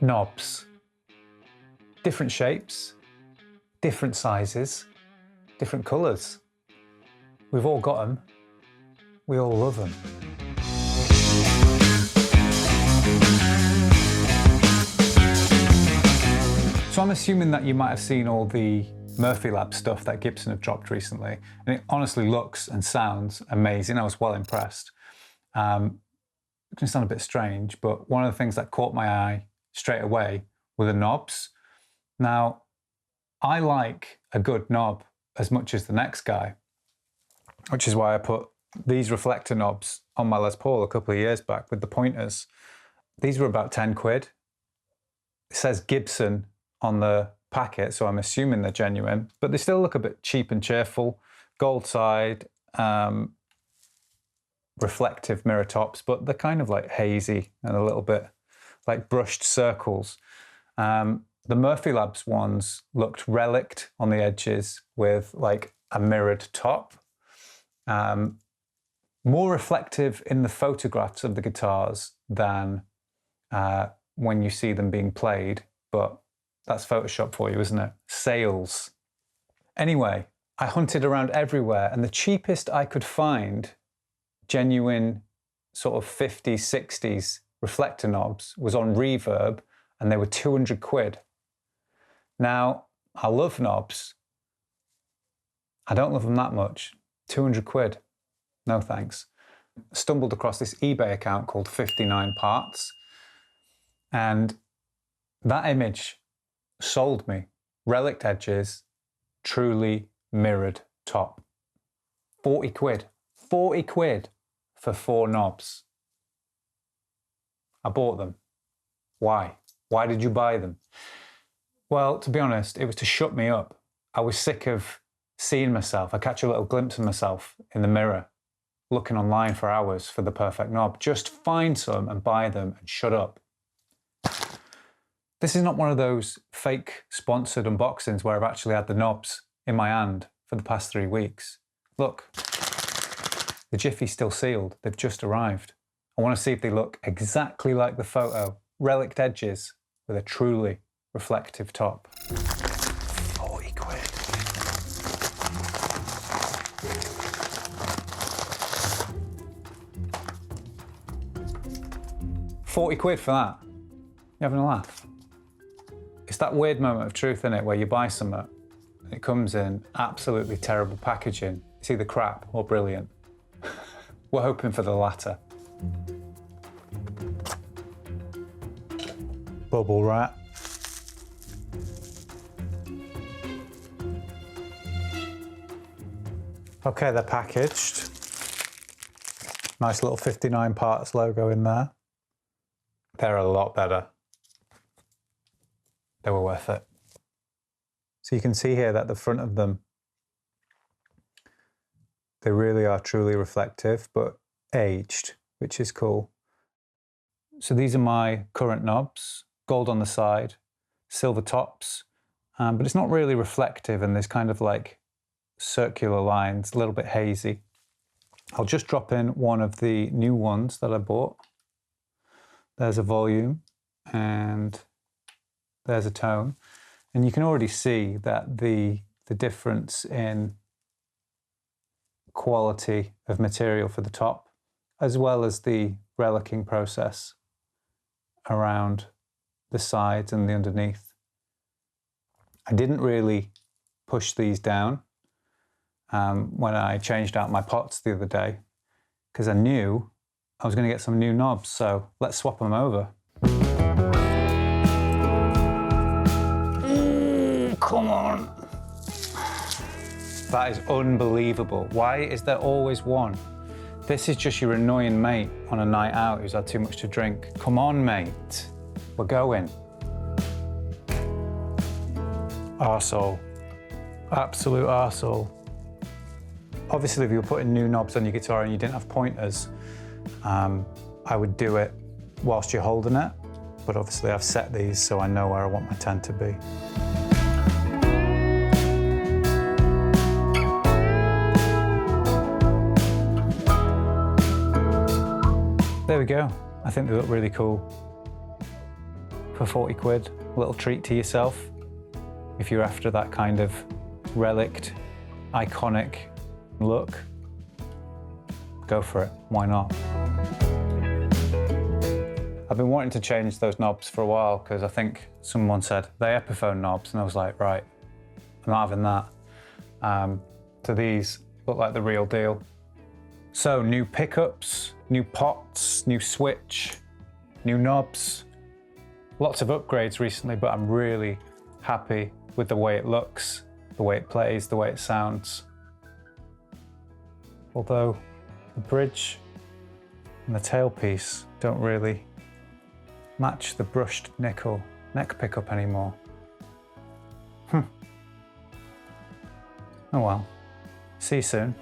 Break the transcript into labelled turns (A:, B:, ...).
A: Knobs. Different shapes, different sizes, different colours. We've all got them. We all love them. So I'm assuming that you might have seen all the Murphy Lab stuff that Gibson have dropped recently, and it honestly looks and sounds amazing. I was well impressed. It can sound a bit strange, but one of the things that caught my eye straight away were the knobs. Now, I like a good knob as much as the next guy, which is why I put these reflector knobs on my Les Paul a couple of years back with the pointers. These were about 10 quid. It says Gibson on the packet, so I'm assuming they're genuine, but they still look a bit cheap and cheerful. Gold side, reflective mirror tops, but they're kind of like hazy and a little bit like brushed circles. The Murphy Labs ones looked relict on the edges with like a mirrored top. More reflective in the photographs of the guitars than when you see them being played, but that's Photoshop for you, isn't it? Sales. Anyway, I hunted around everywhere, and the cheapest I could find genuine sort of 50s, 60s reflector knobs was on Reverb, and they were 200 quid. Now, I love knobs. I don't love them that much. 200 quid. No thanks. Stumbled across this eBay account called 59 Parts, and that image sold me. Relic edges, truly mirrored top. 40 quid. 40 quid for 4 knobs. I bought them. Why? Why did you buy them? Well, to be honest, it was to shut me up. I was sick of seeing myself. I catch a little glimpse of myself in the mirror, looking online for hours for the perfect knob. Just find some and buy them and shut up. This is not one of those fake sponsored unboxings where I've actually had the knobs in my hand for the past 3 weeks. Look, the Jiffy's still sealed. They've just arrived. I want to see if they look exactly like the photo. Relic edges with a truly reflective top. 40 quid. £40 for that? You having a laugh? It's that weird moment of truth, in it, where you buy something and it comes in absolutely terrible packaging. It's either crap or brilliant. We're hoping for the latter. Bubble wrap. Okay, they're packaged. Nice little 59 Parts logo in there. They're a lot better. They were worth it. So you can see here that the front of them, they really are truly reflective, but aged, which is cool. So these are my current knobs, gold on the side, silver tops, but it's not really reflective, and there's kind of like circular lines, a little bit hazy. I'll just drop in one of the new ones that I bought. There's a volume and there's a tone. And you can already see that the difference in quality of material for the top, as well as the relicking process around the sides and the underneath. I didn't really push these down when I changed out my pots the other day, because I knew I was going to get some new knobs, so let's swap them over. Come on. That is unbelievable. Why is there always one? This is just your annoying mate on a night out who's had too much to drink. Come on, mate. We're going. Arsehole. Absolute arsehole. Obviously, if you were putting new knobs on your guitar and you didn't have pointers, I would do it whilst you're holding it. But obviously, I've set these so I know where I want my 10 to be. There we go. I think they look really cool. for 40 quid, a little treat to yourself. If you're after that kind of relict, iconic look, go for it, why not? I've been wanting to change those knobs for a while because I think someone said they Epiphone knobs, and I was like, right, I'm not having that. So these look like the real deal. So new pickups, new pots, new switch, new knobs. Lots of upgrades recently, but I'm really happy with the way it looks, the way it plays, the way it sounds. Although the bridge and the tailpiece don't really match the brushed nickel neck pickup anymore. Oh well. See you soon.